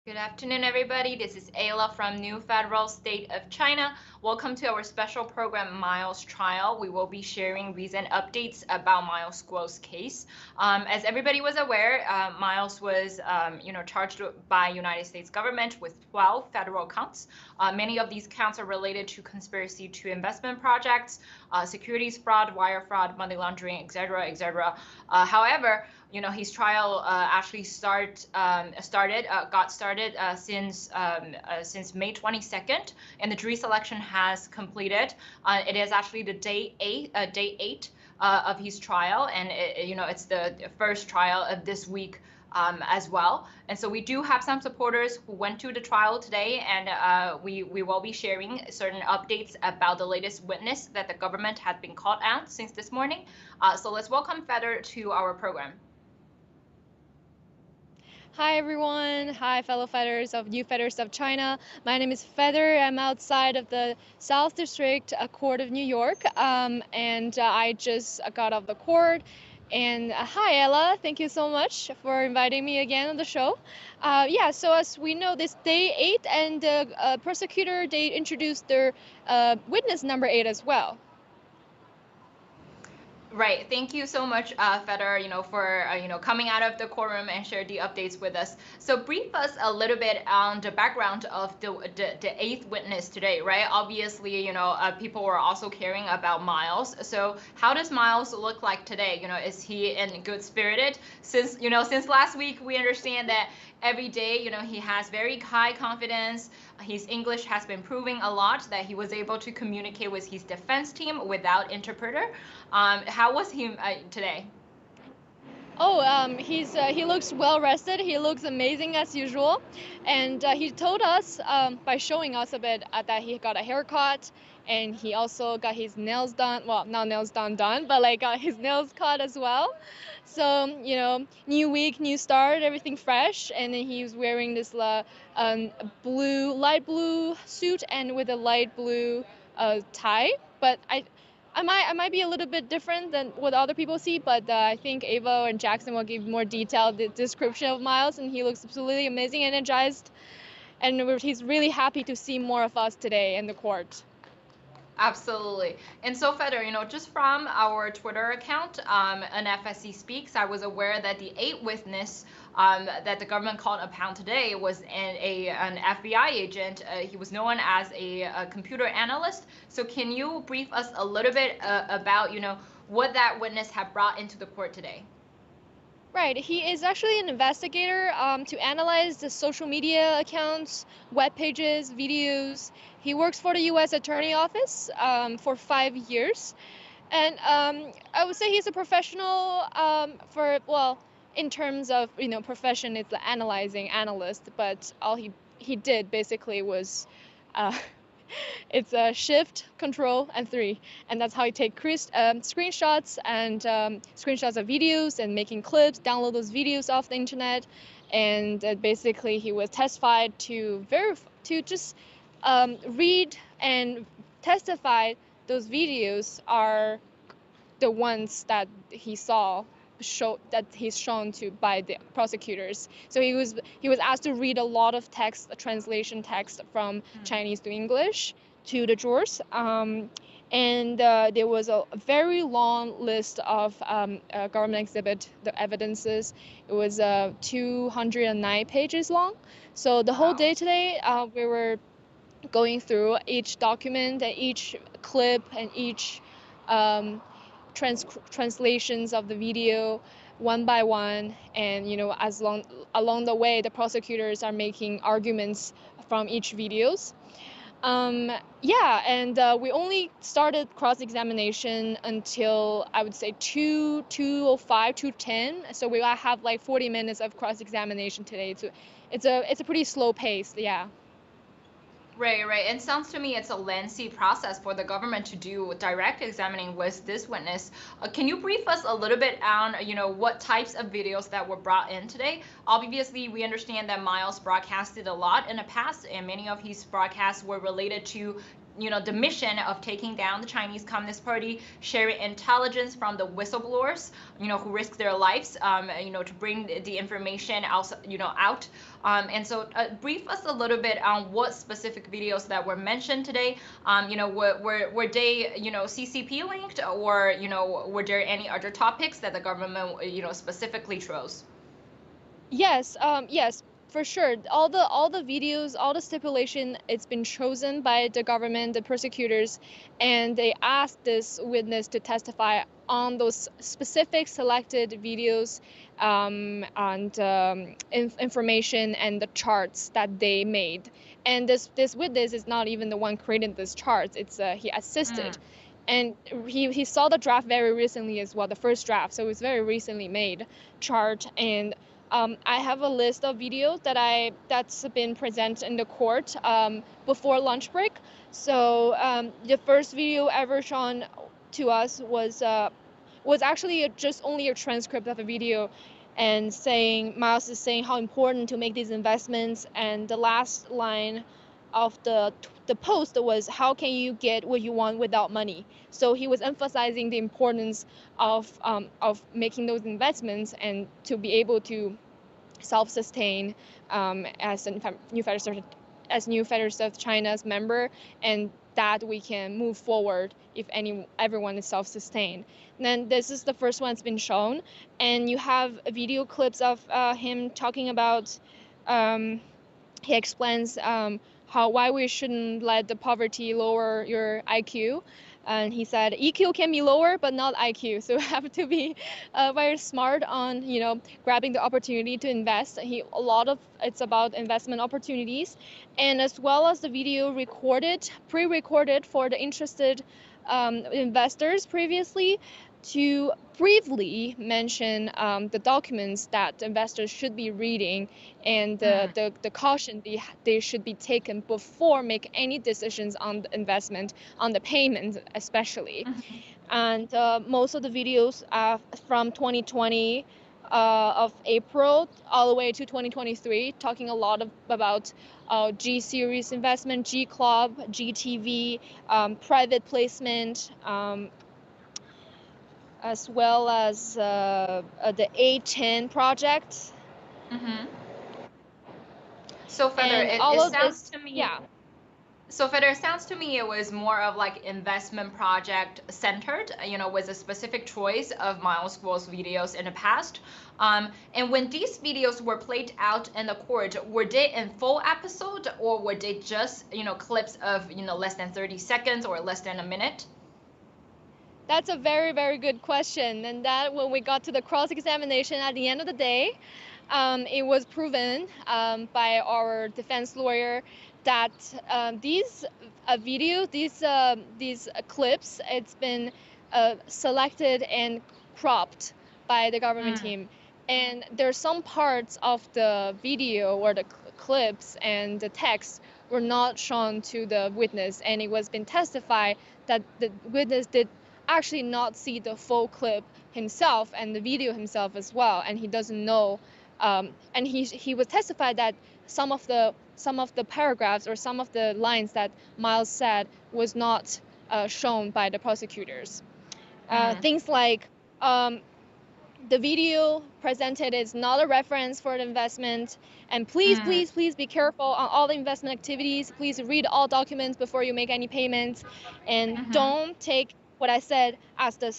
Good afternoon, everybody. This is Ayla from New Federal State of China. Welcome to our special program, Miles Trial. We will be sharing recent updates about Miles Guo's case. As everybody was aware, Miles was, charged by United States government with 12 federal counts. Many of these counts are related to conspiracy to investment projects, securities fraud, wire fraud, money laundering, etc., etc. However, his trial actually got started since May 22nd, and the jury selection has completed. It is actually the day eight of his trial, and it's the first trial of this week as well. And so we do have some supporters who went to the trial today, and we will be sharing certain updates about the latest witness that the government had been called out since this morning. So let's welcome Feder to our program. Hi everyone, hi fellow fighters of New Fighters of China. My name is Feather. I'm outside of the South District Court of New York, and I just got off the court. And hi Ella, thank you so much for inviting me again on the show. Yeah, so as we know, this day 8 and the prosecutor, they introduced their witness number 8 as well. Right. Thank you so much, Feder, for coming out of the courtroom and share the updates with us. So brief us a little bit on the background of the eighth witness today, right? Obviously, people were also caring about Miles. So how does Miles look like today? Is he in good spirited? Since last week, we understand that every day, he has very high confidence. His English has been proving a lot that he was able to communicate with his defense team without interpreter. How was he today? Oh, he looks well rested. He looks amazing as usual, and he told us by showing us a bit that he got a haircut, and he also got his nails done. Well, not nails done, but like got his nails cut as well. So new week, new start, everything fresh, and then he was wearing this light blue suit and with a light blue tie. But I might be a little bit different than what other people see, but I think Ava and Jackson will give more detailed description of Miles, and he looks absolutely amazing, energized, and he's really happy to see more of us today in the court. Absolutely. And so, Feder, just from our Twitter account, an FSC Speaks, I was aware that the eighth witness that the government called upon today was an FBI agent. He was known as a computer analyst. So can you brief us a little bit about, what that witness had brought into the court today? Right, he is actually an investigator to analyze the social media accounts, web pages, videos. He works for the U.S. Attorney Office for 5 years, and I would say he's a professional in terms of profession, it's the analyzing analyst. But all he did basically was uh, it's a shift, control, and 3, and that's how you take screenshots and screenshots of videos and making clips, download those videos off the internet, and basically he was testified to just read and testify those videos are the ones that he saw that he's shown to by the prosecutors. So he was asked to read a lot of text, a translation text from Chinese to English to the jurors. And there was a very long list of government exhibit, the evidences. It was 209 pages long. So the whole day today, we were going through each document and each clip and each translations of the video one by one, and along the way the prosecutors are making arguments from each videos. Yeah, and we only started cross-examination until I would say 2:05, 2:10. So we have like 40 minutes of cross-examination today. So it's a pretty slow pace, yeah. Right. And sounds to me it's a lengthy process for the government to do direct examining with this witness. Can you brief us a little bit on, what types of videos that were brought in today? Obviously, we understand that Miles broadcasted a lot in the past, and many of his broadcasts were related to the mission of taking down the Chinese Communist Party, sharing intelligence from the whistleblowers, who risk their lives, to bring the information out, out. And so brief us a little bit on what specific videos that were mentioned today. Were they, CCP linked, or, were there any other topics that the government, specifically chose? Yes, for sure. All the videos, all the stipulation, it's been chosen by the government, the persecutors, and they asked this witness to testify on those specific selected videos, and information and the charts that they made. And this witness is not even the one creating these charts. It's he assisted. And he saw the draft very recently as well, the first draft. So it was very recently made chart. And I have a list of videos that's been presented in the court before lunch break. So the first video ever shown to us was actually just only a transcript of a video, and Miles is saying how important to make these investments, and the last line of the post was, how can you get what you want without money? So he was emphasizing the importance of making those investments and to be able to self-sustain as New Federalist of China's member, and that we can move forward if everyone is self-sustained. And then this is the first one that's been shown, and you have video clips of him talking about. He explains why we shouldn't let the poverty lower your IQ. And he said EQ can be lower, but not IQ. So we have to be very smart on, grabbing the opportunity to invest. It's about investment opportunities, and as well as the video pre-recorded for the interested investors previously, to briefly mention the documents that investors should be reading, and the caution they should be taken before make any decisions on the investment, on the payment especially. And most of the videos are from 2020 of April all the way to 2023, talking a lot about G series investment, G Club, GTV, private placement, as well as the A10 project. So Feather, it sounds to me. Yeah. So Feather, it sounds to me it was more of like investment project centered, with a specific choice of Miles Guo's videos in the past. And when these videos were played out in the court, were they in full episode, or were they just, clips of, less than 30 seconds or less than a minute? That's a very, very good question. And that when we got to the cross-examination at the end of the day, it was proven by our defense lawyer that these videos, these clips, it's been selected and cropped by the government team. And there's some parts of the video or the clips and the text were not shown to the witness, and it was been testified that the witness did actually not see the full clip himself and the video himself as well, and he doesn't know. And he was testified that some of the paragraphs or some of the lines that Miles said was not shown by the prosecutors. Things like the video presented is not a reference for the investment, and please be careful on all the investment activities. Please read all documents before you make any payments, and don't take what I said as the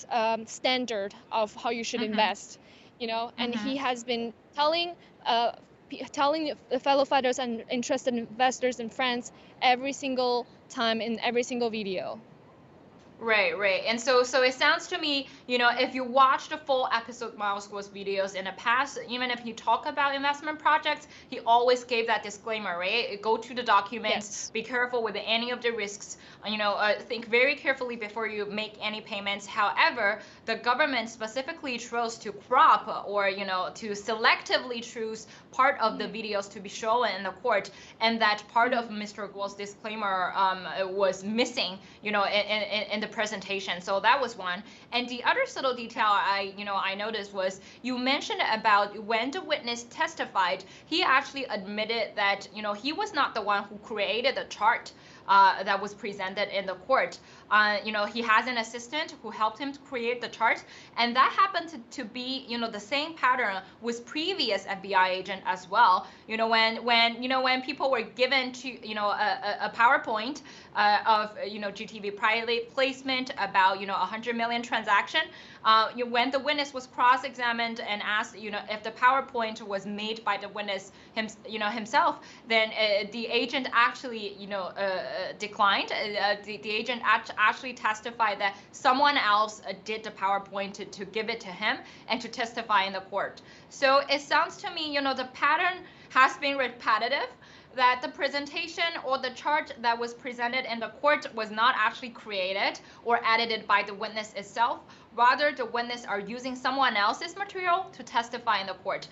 standard of how you should invest, and he has been telling the fellow fighters and interested investors and friends every single time in every single video. Right. And so it sounds to me, if you watch the full episode Miles Guo's videos in the past, even if he talk about investment projects, he always gave that disclaimer, right? Go to the documents, yes. Be careful with any of the risks, think very carefully before you make any payments. However, the government specifically chose to crop or, to selectively choose part of the videos to be shown in the court, and that part of Mr. Guo's disclaimer was missing, in the presentation. So that was one. And the other subtle detail I noticed was you mentioned about when the witness testified, he actually admitted that he was not the one who created the chart. that was presented in the court. He has an assistant who helped him to create the chart, and that happened to be, the same pattern with previous FBI agent as well. When people were given to, a PowerPoint of, GTV private placement about, 100 million transaction, when the witness was cross-examined and asked, if the PowerPoint was made by the witness himself, then the agent actually, declined. The agent actually testified that someone else did the PowerPoint to give it to him and to testify in the court. So it sounds to me, the pattern has been repetitive, that the presentation or the chart that was presented in the court was not actually created or edited by the witness itself. Rather, the witness are using someone else's material to testify in the court.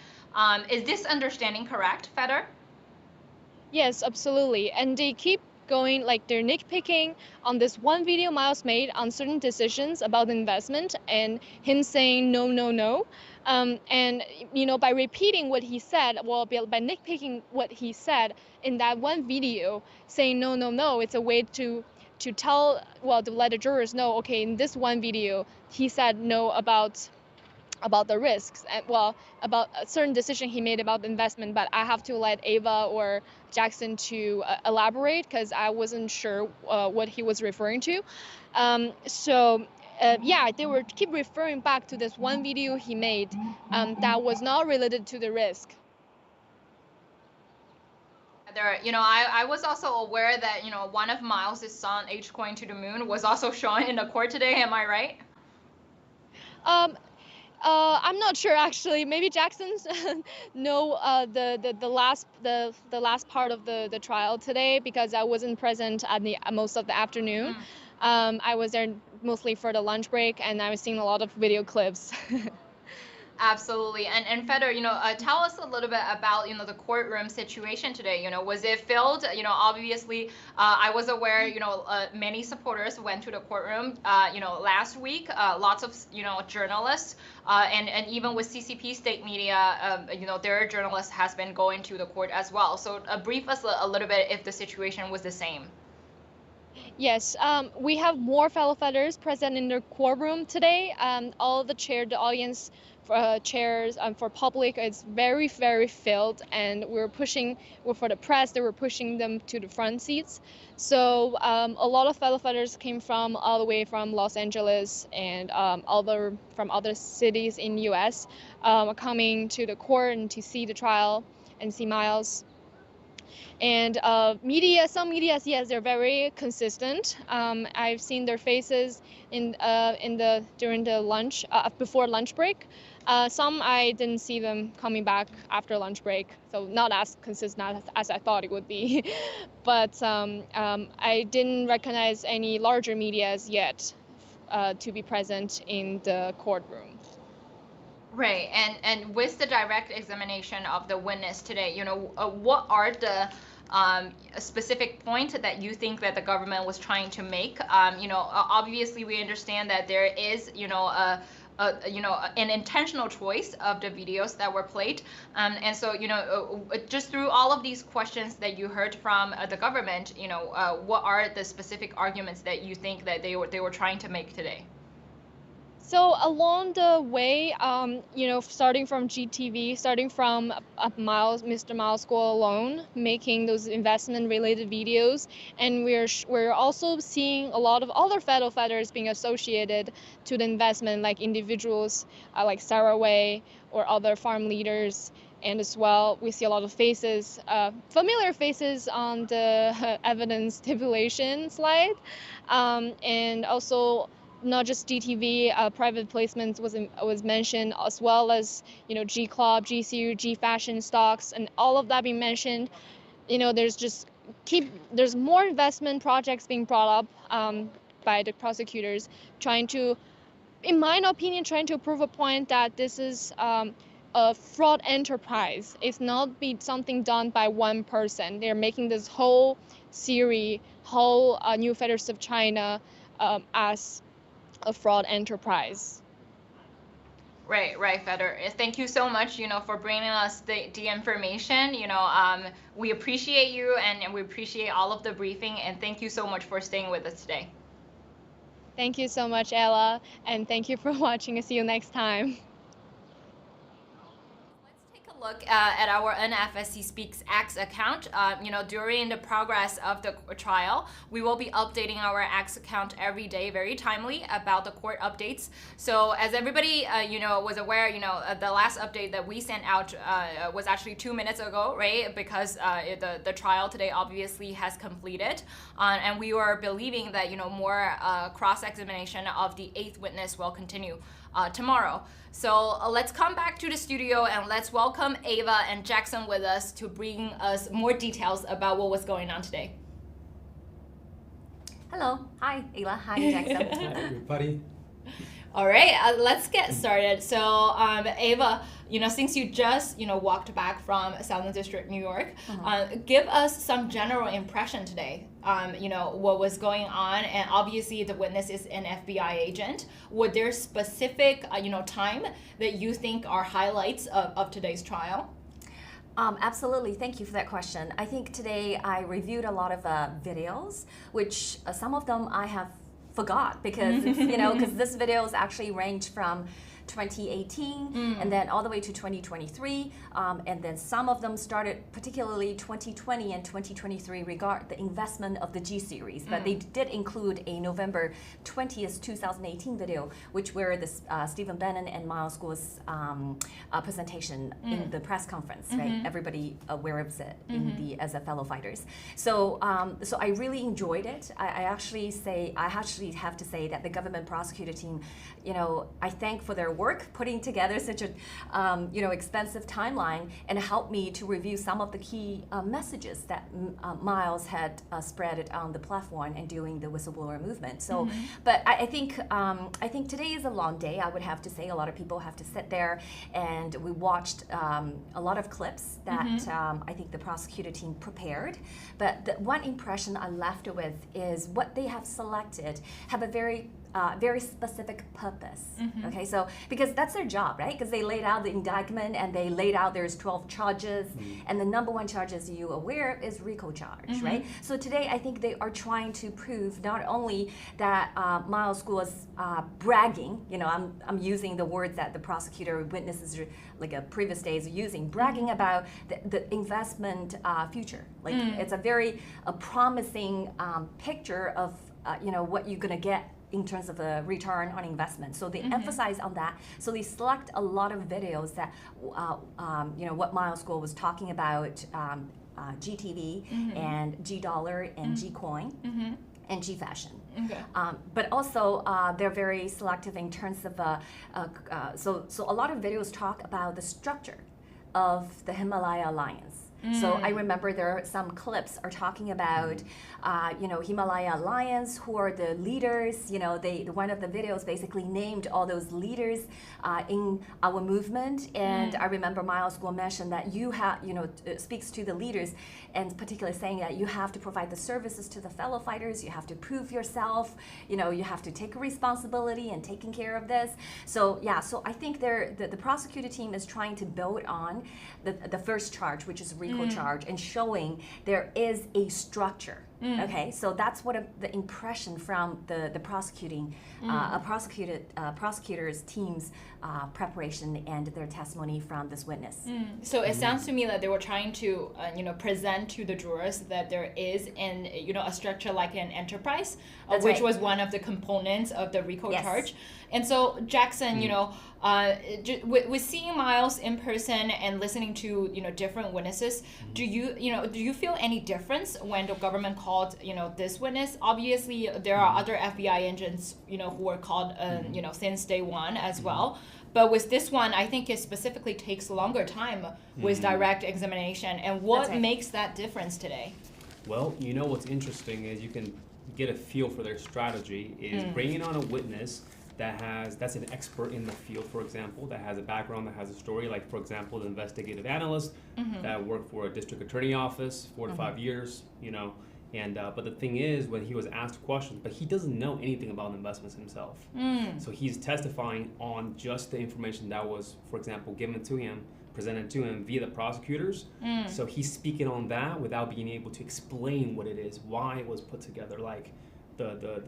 Is this understanding correct, Feder? Yes, absolutely. And they keep going, like they're nitpicking on this one video Miles made on certain decisions about the investment and him saying no, no, no. And by repeating what he said, well, by nitpicking what he said in that one video, saying no, no, no, it's a way to tell, well, to let the jurors know, okay, in this one video, he said no about the risks and, well, about a certain decision he made about the investment, but I have to let Ava or Jackson to elaborate because I wasn't sure what he was referring to. Yeah, they were keep referring back to this one video he made that was not related to the risk. I was also aware that, one of Miles' son, H Coin to the Moon, was also shown in the court today. Am I right? I'm not sure actually. Maybe Jackson's know the last part of the trial today because I wasn't present at the most of the afternoon. I was there mostly for the lunch break, and I was seeing a lot of video clips. Absolutely. And Feder, tell us a little bit about, the courtroom situation today. Was it filled? Obviously, I was aware, many supporters went to the courtroom, last week, lots of, journalists, and even with CCP state media, their journalists has been going to the court as well. So brief us a little bit if the situation was the same. Yes, we have more fellow Feders present in the courtroom today. All the audience chairs for public is very, very filled, and for the press, they were pushing them to the front seats. So a lot of fellow Feders came from all the way from Los Angeles and from other cities in U.S. Coming to the court and to see the trial and see Miles. And some media, yes, they're very consistent. I've seen their faces during the lunch before lunch break. Some I didn't see them coming back after lunch break, so not as consistent as I thought it would be. But I didn't recognize any larger medias yet to be present in the courtroom. Right, and with the direct examination of the witness today, what are the specific points that you think that the government was trying to make? Obviously we understand that there is, an intentional choice of the videos that were played, and so just through all of these questions that you heard from the government, what are the specific arguments that you think that they were trying to make today? So along the way, starting from GTV, starting from Mr. Miles Guo alone, making those investment-related videos, and we're also seeing a lot of other fellow Feders being associated to the investment, like individuals like Sarah Wei or other farm leaders. And as well, we see a lot of faces, familiar faces on the evidence stipulation slide, and also not just GTV, private placements was mentioned, as well as G Club, GCU, G Fashion stocks, and all of that being mentioned. There's more investment projects being brought up by the prosecutors, trying to, in my opinion, trying to prove a point that this is a fraud enterprise. It's not something done by one person. They're making this whole series, New Federalists of China as a fraud enterprise. Right, Feder. Thank you so much, for bringing us the information. We appreciate you and we appreciate all of the briefing, and thank you so much for staying with us today. Thank you so much, Ella, and thank you for watching. See you next time. Take a look at our NFSC Speaks X account. During the progress of the trial, we will be updating our X account every day, very timely about the court updates. So as everybody, was aware, the last update that we sent out was actually 2 minutes ago, right? Because the trial today obviously has completed, and we were believing that more cross-examination of the 8th witness will continue tomorrow. So let's come back to the studio and let's welcome Ava and Jackson with us to bring us more details about what was going on today. Hello. Hi, Ava. Hi, Jackson. Hi, everybody. All right, let's get started. So, Ava, since you just, walked back from Southern District, New York, give us some general impression today. What was going on, and obviously the witness is an FBI agent. Were there specific, time that you think are highlights of today's trial? Absolutely. Thank you for that question. I think today I reviewed a lot of videos, which some of them I have forgot because because this videos actually range from 2018 and then all the way to 2023, and then some of them started particularly 2020 and 2023 regard the investment of the G series, but they did include a November 20th 2018 video which were the Stephen Bannon and Miles Guo's presentation in the press conference, right? Everybody aware of it as a fellow fighters. So so I really enjoyed it. I actually have to say that the government prosecutor team, I thank for their work putting together such a expensive timeline and helped me to review some of the key messages that Miles had spread on the platform and doing the whistleblower movement. So, but I think today is a long day. I would have to say a lot of people have to sit there, and we watched a lot of clips that I think the prosecutor team prepared. But the one impression I left with is what they have selected have a very specific purpose. Okay, so because that's their job, right? Because they laid out the indictment and they laid out there's 12 charges, and the number one charge, as you aware, is RICO charge, right? So today I think they are trying to prove not only that Miles Guo was bragging, I'm using the words that the prosecutor witnesses like a previous days using, bragging about the investment future. Like it's a very promising picture of what you're gonna get in terms of a return on investment. So they emphasize on that. So they select a lot of videos that, what Miles Guo was talking about, GTV and G Dollar and G Coin and G Fashion. Okay. But also they're very selective in terms of, so a lot of videos talk about the structure of the Himalaya Alliance. So I remember there are some clips are talking about, Himalaya Alliance, who are the leaders. One of the videos basically named all those leaders in our movement. And I remember Miles Guo mentioned that you have, speaks to the leaders, and particularly saying that you have to provide the services to the fellow fighters. You have to prove yourself. You have to take responsibility and taking care of this. So yeah, so I think the prosecutor team is trying to build on the first charge, which is RICO charge, and showing there is a structure. Okay, so that's what the impression from the prosecutor's team's preparation and their testimony from this witness. So it sounds to me that they were trying to, present to the jurors that there is a structure like an enterprise, which was one of the components of the RICO charge. And so Jackson, with seeing Miles in person and listening to different witnesses, do you feel any difference when the government called this witness? Obviously, there are other FBI agents who were called since day one as well. But with this one, I think it specifically takes longer time with direct examination. And what makes that difference today? Well, what's interesting is you can get a feel for their strategy is bringing on a witness that's an expert in the field, for example, that has a background, that has a story, like, for example, the investigative analyst that worked for a district attorney office 4 to 5 years, And but the thing is, when he was asked questions, but he doesn't know anything about investments himself. So he's testifying on just the information that was, for example, given to him, presented to him via the prosecutors. So he's speaking on that without being able to explain what it is, why it was put together, like the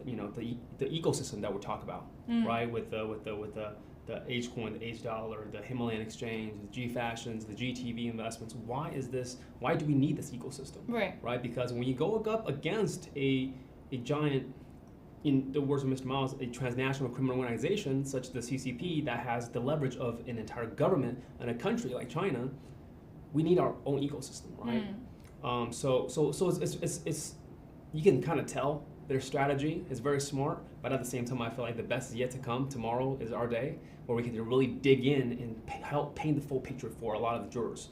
ecosystem that we're talking about, right? With the H coin, the H dollar, the Himalayan exchange, the G fashions, the GTV investments. Why is this? Why do we need this ecosystem? Right? Because when you go up against a giant, in the words of Mr. Miles, a transnational criminal organization such as the CCP that has the leverage of an entire government in a country like China, we need our own ecosystem, right? So it's you can kind of tell their strategy is very smart, but at the same time, I feel like the best is yet to come. Tomorrow is our day where we can really dig in and help paint the full picture for a lot of the jurors.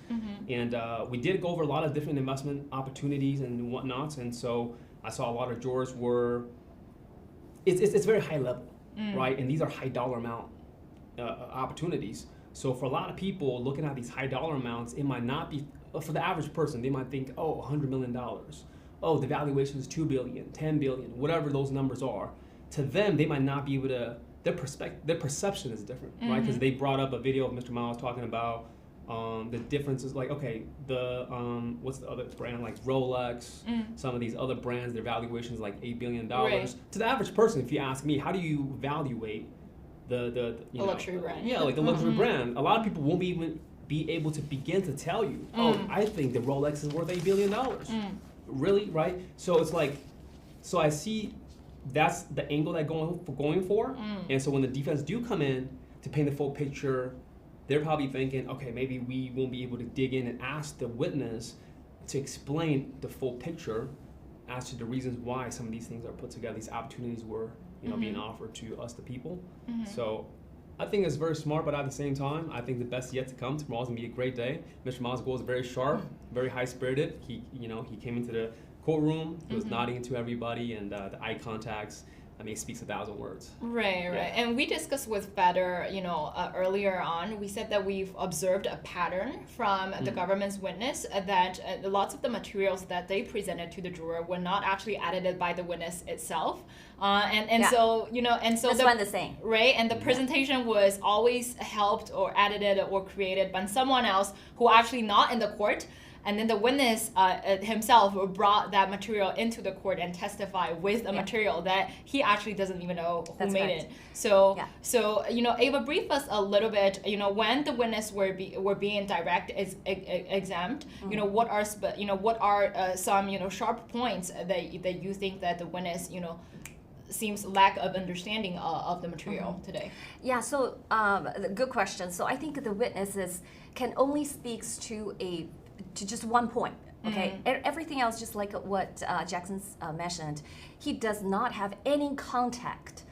And we did go over a lot of different investment opportunities and whatnots, and so I saw a lot of jurors were, it's very high level, right? And these are high dollar amount opportunities. So for a lot of people looking at these high dollar amounts, it might not be, for the average person, they might think, oh, $100 million. Oh, the valuation is 2 billion, 10 billion, whatever those numbers are. To them, they might not be able to, their perception is different, right? Because they brought up a video of Mr. Miles talking about the differences, like, okay, the, what's the other brand, like Rolex, some of these other brands, their valuation is like $8 billion. Right. To the average person, if you ask me, how do you evaluate the you know, luxury brand? Yeah, like the luxury brand. A lot of people won't even be able to begin to tell you, oh, I think the Rolex is worth $8 billion. Really, right? So it's like, so I see that's the angle that going for. And so when the defense do come in to paint the full picture, they're probably thinking, okay, maybe we won't be able to dig in and ask the witness to explain the full picture as to the reasons why some of these things are put together, these opportunities were, you know, being offered to us, the people. So I think it's very smart, but at the same time, I think the best yet to come. Tomorrow's gonna be a great day. Mr. Miles Guo is very sharp, very high-spirited. He came into the courtroom, he was nodding to everybody, and the eye contacts, I mean, it speaks 1,000 words. Right. And we discussed with Feder, earlier on, we said that we've observed a pattern from the government's witness that lots of the materials that they presented to the juror were not actually edited by the witness itself. So, This one the same. Right, and the presentation was always helped or edited or created by someone else who actually not in the court. And then the witness himself brought that material into the court and testify with a material that he actually doesn't even know who made it. So, Ava, brief us a little bit. When the witness were being direct examined, what are some sharp points that you think that the witness seems lack of understanding of the material today? Yeah, so good question. So I think the witnesses can only speaks to just one point. Okay, everything else, just like what Jackson mentioned, he does not have any contextual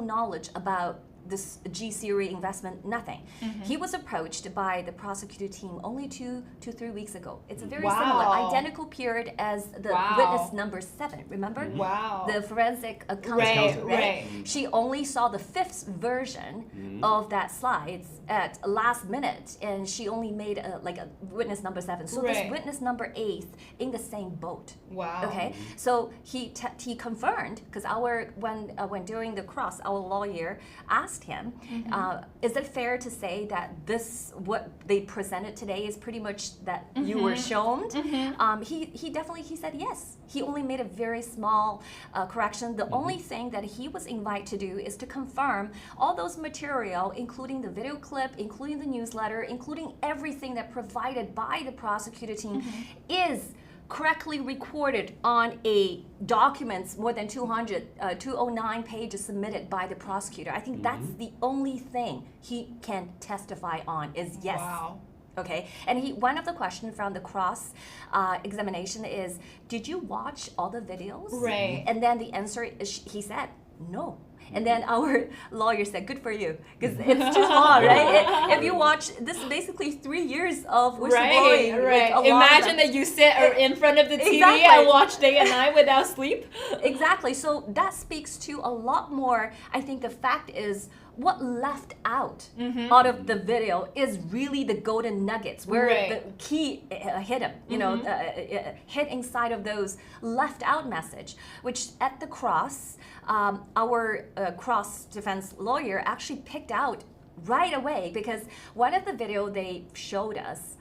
knowledge about this G-Series investment, nothing. He was approached by the prosecutor team only 2 to 3 weeks ago. It's a very similar, identical period as the witness number 7, remember? The forensic accountant, right? She only saw the 5th version of that slides at last minute, and she only made a witness number 7. So this witness number 8 in the same boat. Okay, so he confirmed, because when during the cross, our lawyer asked him, is it fair to say that what they presented today is pretty much that you were shown? He said yes. He only made a very small correction. The only thing that he was invited to do is to confirm all those material, including the video clip, including the newsletter, including everything that provided by the prosecutor team, is correctly recorded on a documents more than 209 pages submitted by the prosecutor. I think that's the only thing he can testify on is yes. Okay, and one of the questions from the cross examination is, did you watch all the videos? Right. And then the answer is, he said no. And then our lawyer said, good for you, because it's too long, right? If you watch, this is basically 3 years of whistleblowing. Right. Imagine that you sit in front of the TV and watch day and night without sleep. Exactly. So that speaks to a lot more. I think the fact is, what left out of the video is really the golden nuggets where the key hit him, hit inside of those left out message, which at the cross, our cross defense lawyer actually picked out right away, because one of the video they showed us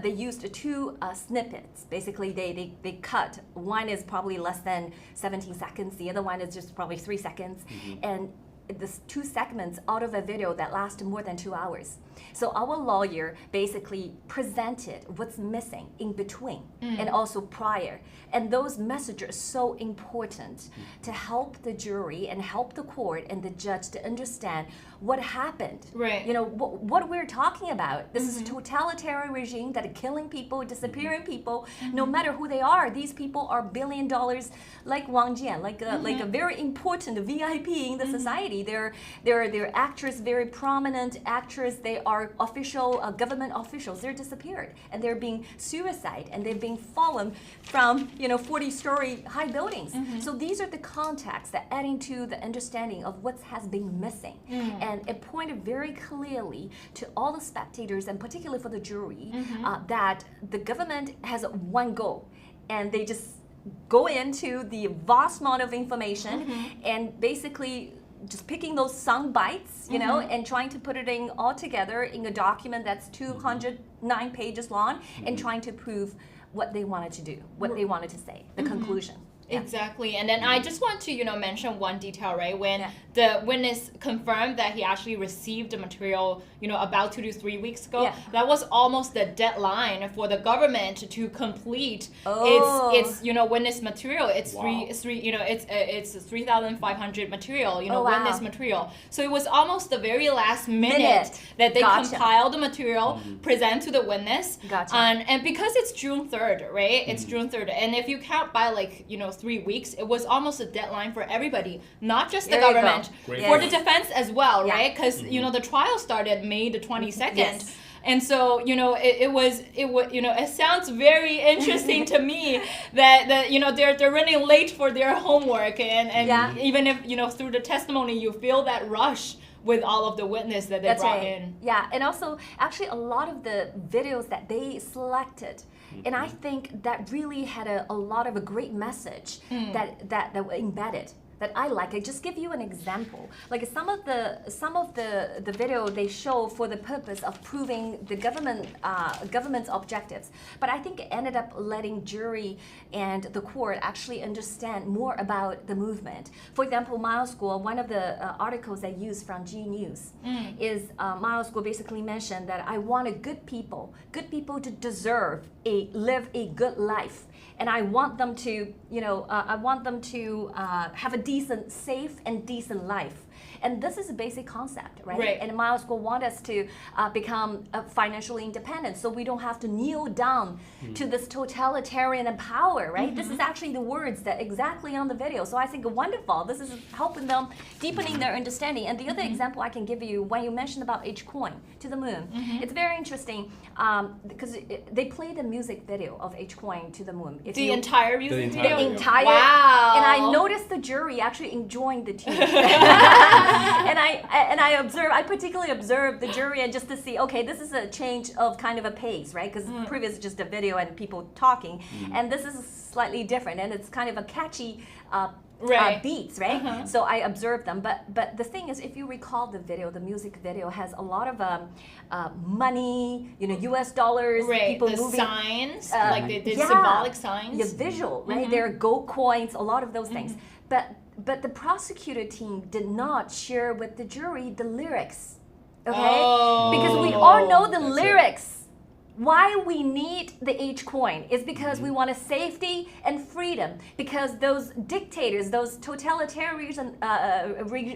they used two snippets. Basically, they cut. One is probably less than 17 seconds. The other one is just probably 3 seconds. And this 2 segments out of a video that lasted more than 2 hours. So our lawyer basically presented what's missing in between and also prior. And those messages are so important to help the jury and help the court and the judge to understand what happened. Right. What we're talking about. This is a totalitarian regime that are killing people, disappearing people, no matter who they are. These people are $1 billion, like Wang Jian, like a very important VIP in the society. They're actors, very prominent actors. They are official government officials. They're disappeared and they're being suicide and they're being fallen from 40-story high buildings. So these are the contexts that adding to the understanding of what has been missing, and it pointed very clearly to all the spectators and particularly for the jury that the government has one goal, and they just go into the vast amount of information and basically just picking those sound bites, and trying to put it in all together in a document that's 209 pages long, and trying to prove what they wanted to do, what they wanted to say, the conclusion. Exactly. And then I just want to, mention one detail, right? When the witness confirmed that he actually received the material, about 2 to 3 weeks ago, that was almost the deadline for the government to complete its witness material. It's it's 3,500 material, witness material. So it was almost the very last minute that they compiled the material, present to the witness. And because it's June 3rd, right? It's June 3rd. And if you count by 3 weeks, it was almost a deadline for everybody, not just the government, for the defense as well, right? Because the trial started May the 22nd. And so, it sounds very interesting to me that they're running late for their homework, and even if through the testimony you feel that rush with all of the witness that they brought in. Yeah, and also actually a lot of the videos that they selected, and I think that really had a lot of a great message that were embedded that I like. I just give you an example. Like some of the video they show for the purpose of proving the government's objectives, but I think it ended up letting jury and the court actually understand more about the movement. For example, Miles Guo, one of the articles I used from G News is Miles Guo basically mentioned that I wanted good people to deserve live a good life. And I want them to, have a decent, safe, and decent life. And this is a basic concept, right? And Miles Guo wants us to become financially independent, so we don't have to kneel down to this totalitarian power, right? This is actually the words that exactly on the video. So I think wonderful. This is helping them deepening their understanding. And the other example I can give you, when you mentioned about H-Coin to the moon, it's very interesting because they played a music video of H-Coin to the moon. The entire music video? The entire. Wow. And I noticed the jury actually enjoying the tune. And I particularly observed the jury, and just to see, okay, this is a change of kind of a pace, right? Because previous is just a video and people talking, and this is slightly different, and it's kind of a catchy beats, right? So I observed them, but the thing is, if you recall the video, the music video has a lot of money, US dollars, people the moving, signs, like the symbolic signs, visual, right? There are gold coins, a lot of those things, but the prosecutor team did not share with the jury the lyrics, okay? Because we all know the lyrics. Why we need the H-Coin is because we want a safety and freedom, because those dictators, those totalitarian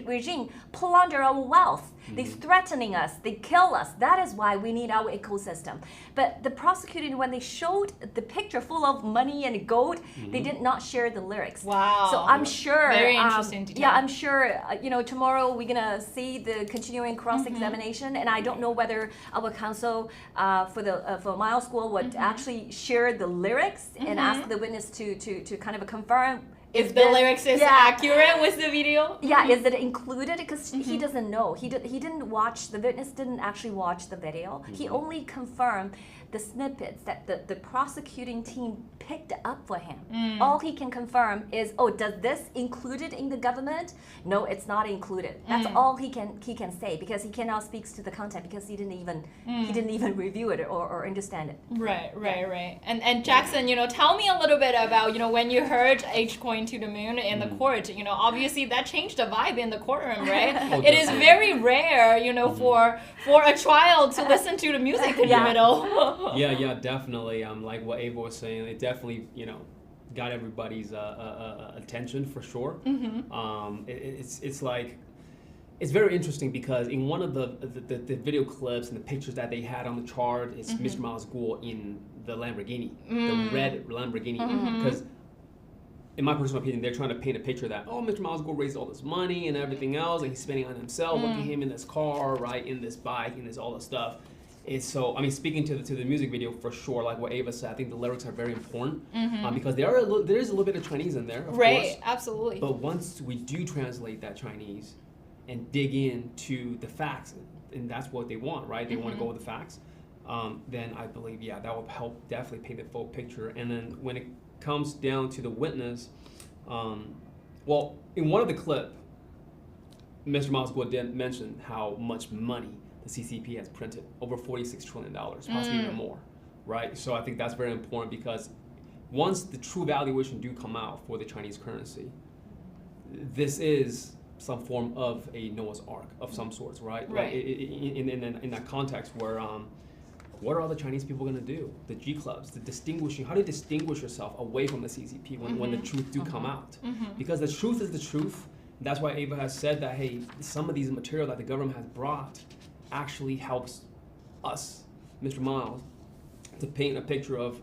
regime plunder our wealth. They're threatening us, they kill us. That is why we need our ecosystem. But the prosecutor, when they showed the picture full of money and gold, they did not share the lyrics. Wow. So I'm sure. Very interesting detail. Yeah, I'm sure, tomorrow we're gonna see the continuing cross-examination, and I don't know whether our counsel for Miles Guo would actually share the lyrics and ask the witness to kind of confirm if the lyrics is accurate with the video. Yeah, is it included? Because he doesn't know. He didn't watch, the witness didn't actually watch the video. He only confirmed the snippets that the prosecuting team picked up for him. All he can confirm is, oh, does this included in the government? No, it's not included. That's all he can say, because he cannot speak to the content, because he didn't even review it or understand it. Right. And Jackson, tell me a little bit about, when you heard H going to the moon in the court, obviously that changed the vibe in the courtroom, right? It is very rare, for a trial to listen to the music in the middle. Yeah, definitely. Like what Ava was saying, it definitely, got everybody's attention for sure. It's like, it's very interesting because in one of the video clips and the pictures that they had on the chart, it's Mr. Miles Guo in the Lamborghini, the red Lamborghini. Because in my personal opinion, they're trying to paint a picture that, oh, Mr. Miles Guo raised all this money and everything else, and he's spending on himself. Look at him in this car, right, in this bike, in this all this stuff. It's so, speaking to the music video, for sure, like what Ava said, I think the lyrics are very important because there is a little bit of Chinese in there, of course. Absolutely. But once we do translate that Chinese and dig into the facts, and that's what they want, right? They want to go with the facts. Then I believe, that will help definitely paint the full picture. And then when it comes down to the witness, well, in one of the clip, Mr. Miles Guo did mention how much money the CCP has printed, over $46 trillion, possibly even more, right? So I think that's very important because once the true valuation do come out for the Chinese currency, this is some form of a Noah's Ark of some sorts, right? Right. In that context where, what are all the Chinese people going to do? The G clubs, how do you distinguish yourself away from the CCP when the truth do come out? Because the truth is the truth. That's why Ava has said that, hey, some of these material that the government has brought actually helps us, Mr. Miles, to paint a picture of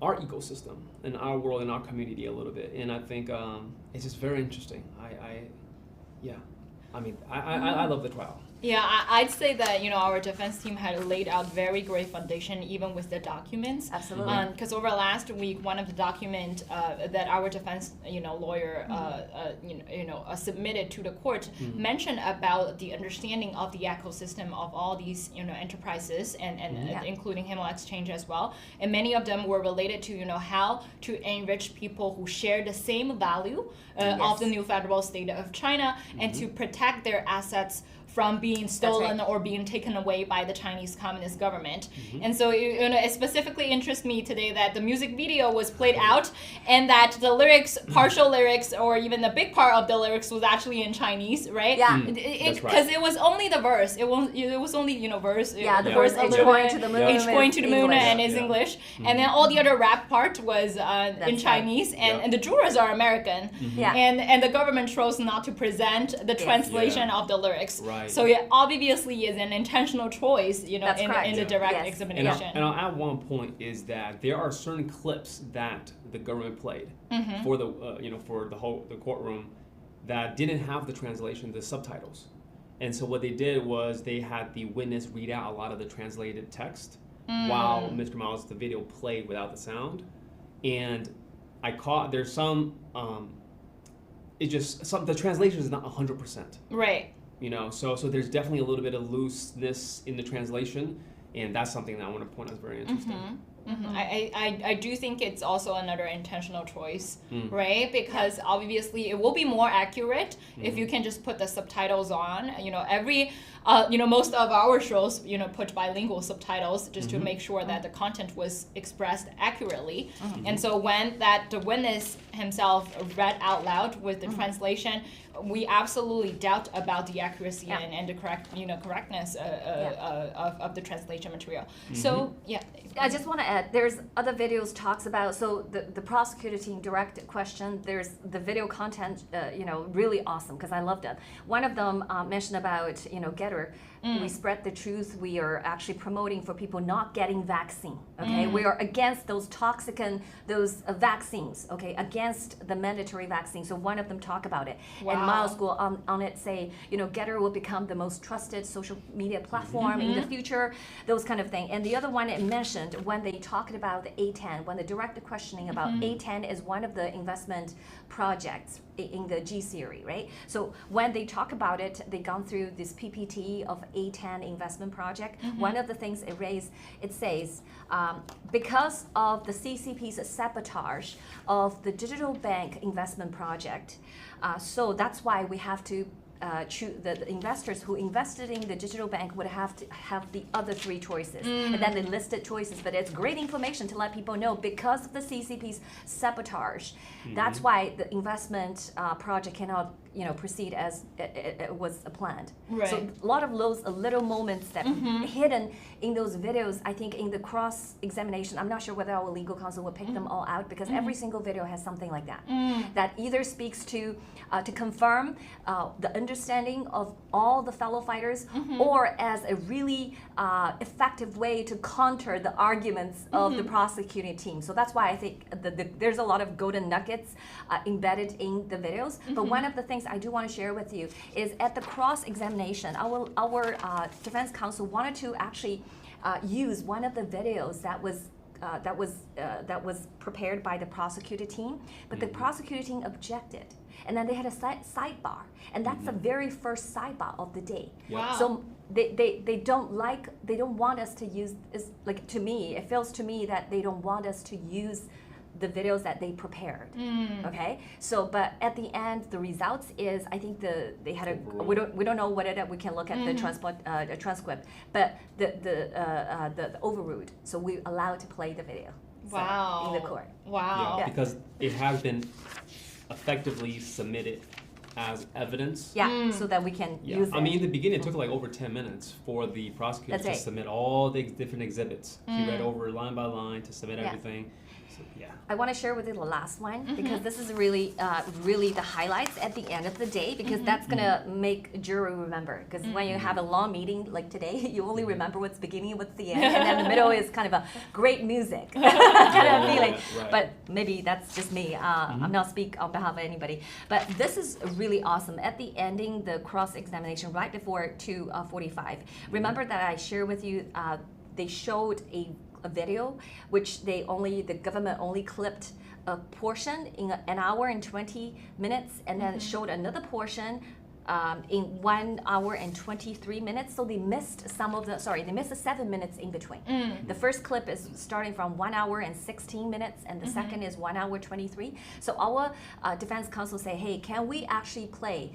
our ecosystem and our world and our community a little bit. And I think it's just very interesting. I love the trial. Yeah, I'd say that, our defense team had laid out very great foundation, even with the documents. Absolutely. Because over last week, one of the document that our defense, lawyer, submitted to the court mentioned about the understanding of the ecosystem of all these, enterprises and including Himalaya Exchange as well. And many of them were related to, how to enrich people who share the same value of the new federal state of China and to protect their assets from being stolen or being taken away by the Chinese Communist government. And so it specifically interests me today that the music video was played out and that the lyrics, partial lyrics, or even the big part of the lyrics was actually in Chinese, right? Yeah. Because it was only the verse. It was only, verse. Yeah, the verse H going to the moon. H going to the moon and is English. And then all the other rap part was in Chinese and the jurors are American. And the government chose not to present the translation of the lyrics. Right. So it obviously is an intentional choice, in the direct examination. And I'll add one point is that there are certain clips that the government played for the for the courtroom that didn't have the translation, the subtitles. And so what they did was they had the witness read out a lot of the translated text while Mr. Miles, the video played without the sound. And I caught there's some the translation is not 100%. Right. So there's definitely a little bit of looseness in the translation, and that's something that I want to point out is very interesting. I do think it's also another intentional choice, right? Because obviously it will be more accurate if you can just put the subtitles on. Most of our shows, put bilingual subtitles just to make sure that the content was expressed accurately. And so when the witness himself read out loud with the translation, we absolutely doubt about the accuracy and the correctness of the translation material. So I just want to add, there's other videos talks about, so the prosecutor team direct question, there's the video content, really awesome because I loved it. One of them mentioned about, Getter, we spread the truth, we are actually promoting for people not getting vaccine, okay? We are against those toxic and those vaccines, okay? Against the mandatory vaccine. So one of them talk about it. Wow. And Miles will on it say, Getter will become the most trusted social media platform in the future, those kind of thing. And the other one it mentioned when they talked about the A10, when they directed questioning about A10 is one of the investment projects in the G series, right? So when they talk about it, they gone through this PPT of A10 investment project. One of the things it raised, it says, because of the CCP's sabotage of the digital bank investment project, so that's why we have to choose the investors who invested in the digital bank would have to have the other 3 choices. And then they listed choices, but it's great information to let people know because of the CCP's sabotage. That's why the investment project cannot proceed as it was planned. Right. So a lot of those little moments that hidden in those videos, I think in the cross-examination, I'm not sure whether our legal counsel will pick them all out because every single video has something like that. That either speaks to confirm the understanding of all the fellow fighters or as a really effective way to counter the arguments of the prosecuting team. So that's why I think there's a lot of golden nuggets embedded in the videos. But one of the things I do want to share with you is at the cross-examination, our defense counsel wanted to actually use one of the videos that was prepared by the prosecutor team, but the prosecutor team objected. And then they had a sidebar, and that's the very first sidebar of the day. Wow. So they don't want us to use, like, to me, it feels to me that they don't want us to use the videos that they prepared. Okay, so but at the end, the results is I think they had we don't know whether we can look at the transcript, but the overruled. So we allowed to play the video. Wow. In the court. Wow. Yeah, because it has been effectively submitted as evidence. Yeah, so that we can use it. I mean, in the beginning, it took like over 10 minutes for the prosecutor to submit all the different exhibits. He read over line by line to submit everything. So, yeah. I want to share with you the last one because this is really, really the highlights at the end of the day because that's gonna make a jury remember. Because when you have a long meeting like today, you only remember what's beginning and what's the end, and then the middle is kind of a great music kind of feeling. Right. But maybe that's just me. I'm not speak on behalf of anybody. But this is really awesome. At the ending, the cross-examination right before 2:45. Remember that I shared with you. They showed a video which the government only clipped a portion in an hour and 20 minutes and then showed another portion in 1 hour and 23 minutes. So they missed they missed the 7 minutes in between. The first clip is starting from 1 hour and 16 minutes and the second is 1 hour 23. So our defense counsel say, hey, can we actually play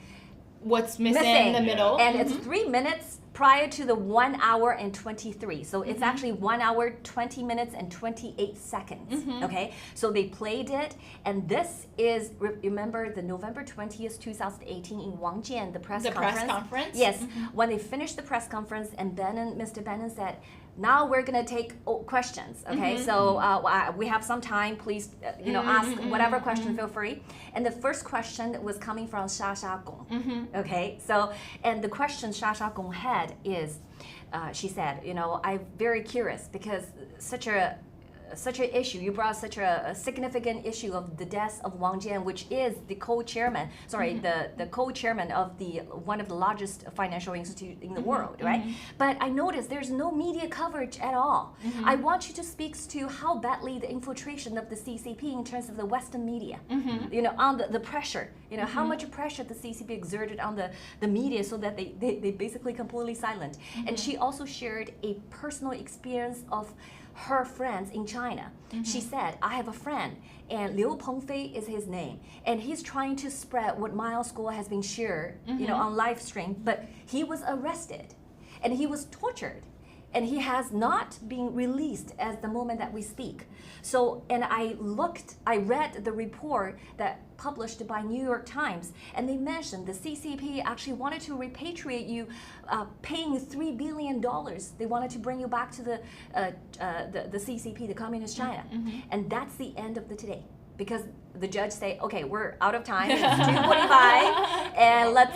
what's missing in the middle? And it's 3 minutes prior to the 1 hour and 23. So it's actually 1 hour, 20 minutes, and 28 seconds. Okay? So they played it, and this is, remember the November 20th, 2018 in Wangjian, the press conference? Press conference? Yes. When they finished the press conference, and Mr. Bannon said, now we're gonna take questions, okay? So we have some time, please, ask whatever question, feel free. And the first question was coming from Xia Gong, okay? So, and the question Xia Gong had is, she said, I'm very curious because such an issue, you brought such a significant issue of the death of Wang Jian, which is the co-chairman, the co-chairman of one of the largest financial institutes in the world, right? But I noticed there's no media coverage at all. I want you to speak to how badly the infiltration of the CCP in terms of the Western media, on the pressure, how much pressure the CCP exerted on the media so that they basically completely silent. And she also shared a personal experience of her friends in China. She said, I have a friend, and Liu Pengfei is his name, and he's trying to spread what Mile School has been shared, on live stream, but he was arrested, and he was tortured, and he has not been released at the moment that we speak. So, and I read the report that published by New York Times, and they mentioned the CCP actually wanted to repatriate you, paying $3 billion. They wanted to bring you back to the CCP, the Communist China, and that's the end of the today. Because the judge say, okay, we're out of time, it's 2:45, and let's,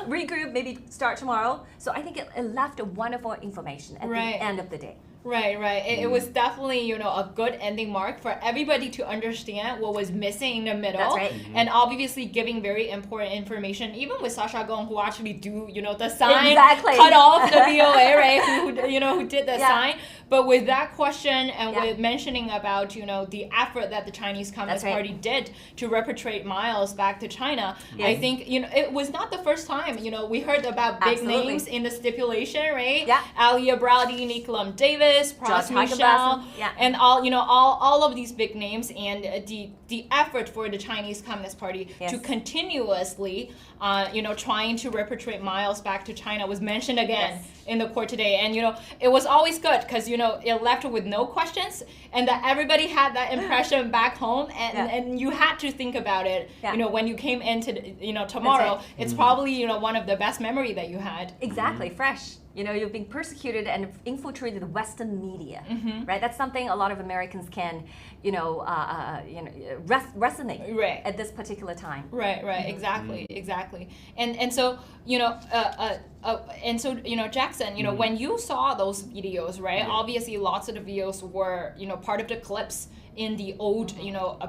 regroup, maybe start tomorrow. So I think it left a wonderful information at the end of the day. Right. It was definitely, a good ending mark for everybody to understand what was missing in the middle. That's right. And obviously giving very important information, even with Xia Gong, who actually do, the sign, Exactly. cut off the VOA, right? Who did the sign. but with that question and Yeah. with mentioning about, the effort that the Chinese Communist That's right. Party did to repatriate Miles back to China, Yes. I think, it was not the first time, we heard about big Absolutely. names in the stipulation, right? Yeah. Alia Browdy, Nicolum Davis, Pross George Michel, Higginbotham, yeah. and all of these big names, and the effort for the Chinese Communist Party Yes. to continuously, trying to repatriate Miles back to China was mentioned again Yes. in the court today. And, it was always good because, it left with no questions, and that everybody had that impression back home, and, Yeah. and you had to think about it, Yeah. when you came into, tomorrow. right. It's probably, one of the best memory that you had. Exactly, fresh. You've been persecuted and infiltrated Western media, Mm-hmm. right? That's something a lot of Americans can, resonate Right. at this particular time. Right, exactly. And so, Jackson, when you saw those videos, right? Yeah. Obviously, lots of the videos were, part of the clips in the old,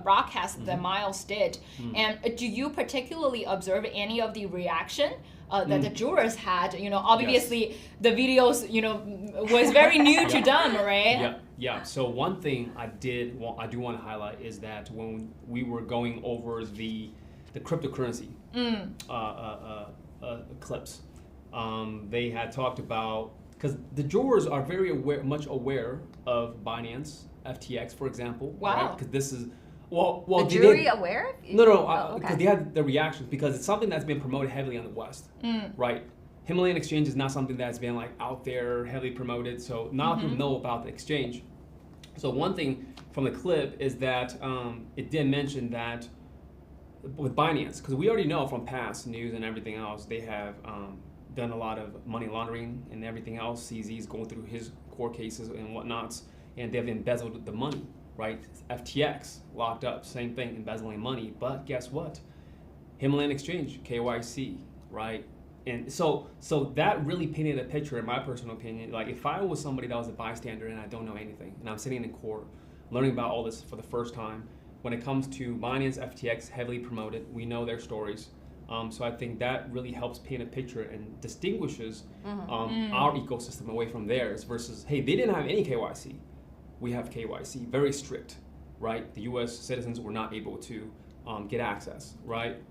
broadcast that Miles did. And do you particularly observe any of the reaction that the jurors had? Obviously the videos, was very new to them, right? Yeah. So one thing I do want to highlight is that when we were going over the cryptocurrency clips, they had talked about, because the jurors are very much aware of Binance, FTX, for example. Wow. Because this is The they jury did- aware? No, Oh, because okay. they had the reactions, because it's something that's been promoted heavily in the West, right? Himalayan exchange is not something that's been like out there heavily promoted, so not a lot of people know about the exchange. So one thing from the clip is that it did mention that with Binance, because we already know from past news and everything else, they have done a lot of money laundering and everything else. CZ's going through his court cases and whatnots, and they've embezzled the money, right? FTX locked up, same thing, embezzling money. But guess what? Himalayan exchange, KYC, right? And so that really painted a picture, in my personal opinion. Like, if I was somebody that was a bystander and I don't know anything, and I'm sitting in court learning about all this for the first time, when it comes to Binance, FTX, heavily promoted, we know their stories. So I think that really helps paint a picture and distinguishes our ecosystem away from theirs versus, hey, they didn't have any KYC. We have KYC, very strict, right? The U.S. citizens were not able to get access, right?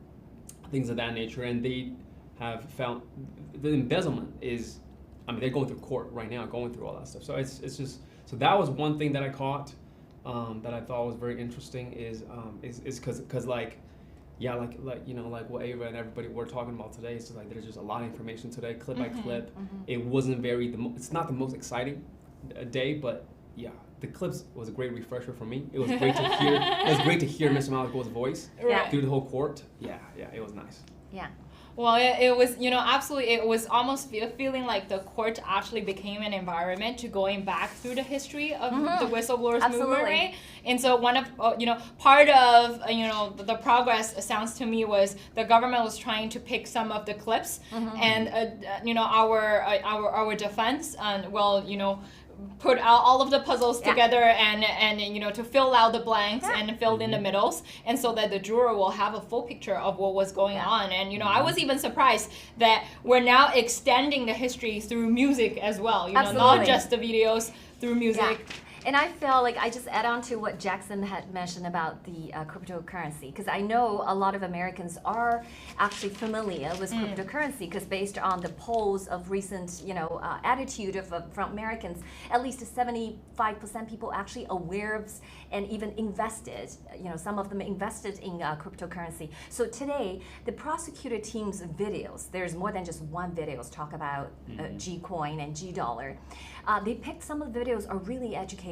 Things of that nature, and they have found the embezzlement is, they're going through court right now, going through all that stuff. So it's just, so that was one thing that I caught that I thought was very interesting is because like what Ava and everybody were talking about today. It's just like there's just a lot of information today, clip by clip. It wasn't it's not the most exciting day, but yeah, the clips was a great refresher for me. It was great to hear. It was great to hear Mr. Maliko's voice through the whole court. Yeah, it was nice. Yeah. Well, it was, absolutely, it was almost feeling like the court actually became an environment to going back through the history of the whistleblowers movement, right? And so one of, part of, the progress, sounds to me, was the government was trying to pick some of the clips and, our defense, put out all of the puzzles together and to fill out the blanks and fill in the middles, and so that the juror will have a full picture of what was going on. And I was even surprised that we're now extending the history through music as well, not just the videos, through music. And I feel like I just add on to what Jackson had mentioned about the cryptocurrency, because I know a lot of Americans are actually familiar with cryptocurrency, because based on the polls of recent, attitude from Americans, at least 75% people actually aware of and even invested. Some of them invested in cryptocurrency. So today, the prosecutor team's videos, there's more than just one videos talk about Gcoin and G dollar. They picked some of the videos are really educational.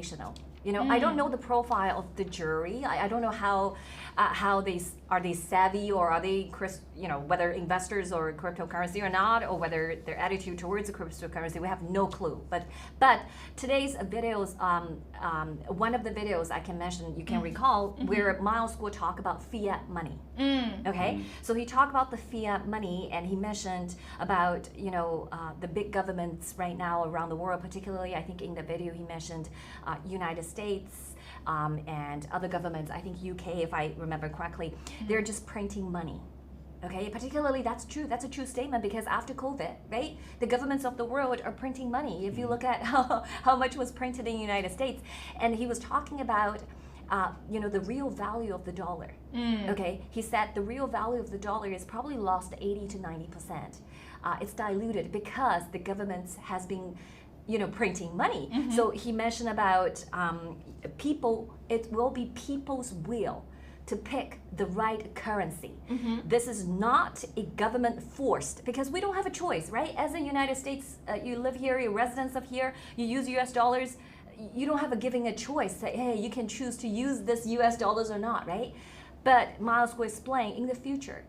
I don't know the profile of the jury. I don't know how they are they savvy, or are they whether investors or cryptocurrency or not, or whether their attitude towards the cryptocurrency. We have no clue. But today's videos, one of the videos I can mention, you can recall, where Miles will talk about fiat money. Okay, so he talked about the fiat money, and he mentioned about the big governments right now around the world, particularly I think in the video he mentioned United States and other governments. I think UK, if I remember correctly, they're just printing money. Okay, particularly that's true. That's a true statement because after COVID, right, the governments of the world are printing money. If you look at how much was printed in the United States, and he was talking about, the real value of the dollar. Okay, he said the real value of the dollar is probably lost 80 to 90%. It's diluted because the government has been printing money. So he mentioned about people, it will be people's will to pick the right currency. This is not a government forced, because we don't have a choice, right? As in the United States, you live here, you're residents of here, you use US dollars, you don't have giving a choice, say, hey, you can choose to use this US dollars or not, right? But Miles will explain, in the future,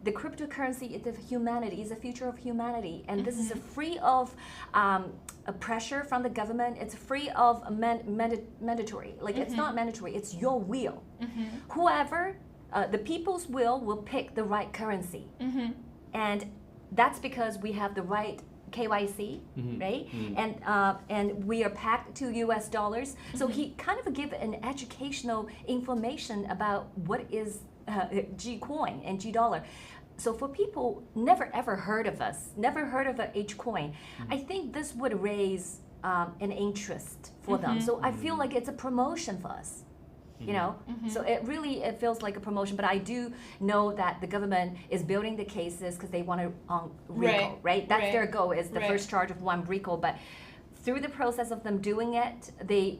the cryptocurrency is the humanity, is the future of humanity, and this is free of a pressure from the government. It's free of mandatory. Like it's not mandatory. It's your will. Whoever, the people's will pick the right currency, and that's because we have the right KYC, right? And we are packed to US dollars. So he kind of give an educational information about what is G coin and G dollar. So for people never ever heard of us, never heard of a H coin, I think this would raise an interest for them. So I feel like it's a promotion for us. So it feels like a promotion, but I do know that the government is building the cases because they want to RICO, right? That's their goal, is the first charge of one RICO. But through the process of them doing it, they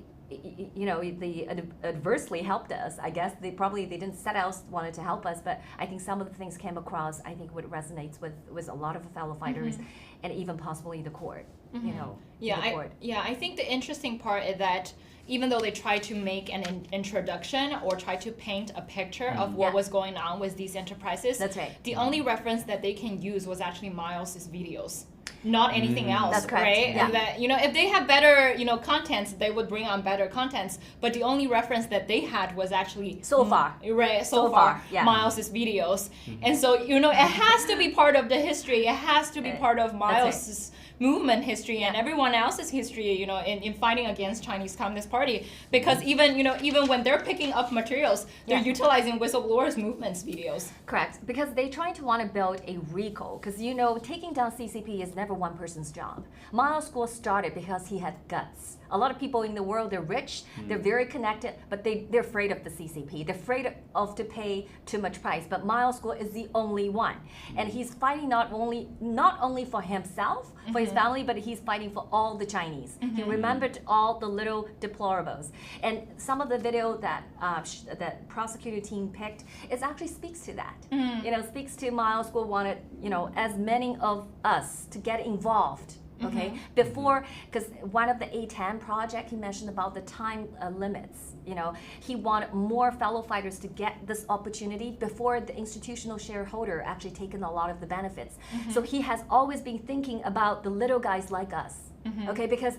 adversely helped us. I guess they didn't set out wanted to help us, but I think some of the things came across, I think, would resonate with a lot of fellow fighters, and even possibly the court. I think the interesting part is that even though they tried to make an introduction or try to paint a picture of what was going on with these enterprises, that's right. The only reference that they can use was actually Miles's videos, not anything else. That's correct. Right? Yeah. And that, if they had better, contents, they would bring on better contents. But the only reference that they had was actually so far, yeah. Miles's videos. And so, it has to be part of the history. It has to be part of Miles's movement history and everyone else's history, in fighting against Chinese Communist Party. Because even when they're picking up materials, they're utilizing whistleblowers movements videos. Correct, because they trying to want to build a RICO, because taking down CCP is never one person's job. Miles Guo started because he had guts. A lot of people in the world, they're rich, they're very connected, but they're afraid of the CCP. They're afraid of to pay too much price. But Miles Guo is the only one, and he's fighting not only for himself, for his family, but he's fighting for all the Chinese. He remembered all the little deplorables, and some of the video that that prosecutor team picked, it actually speaks to that. Speaks to Miles Guo wanted as many of us to get involved. Okay, before, because one of the A10 project, he mentioned about the time limits. He wanted more fellow fighters to get this opportunity before the institutional shareholder actually taken a lot of the benefits. So he has always been thinking about the little guys like us. Okay, because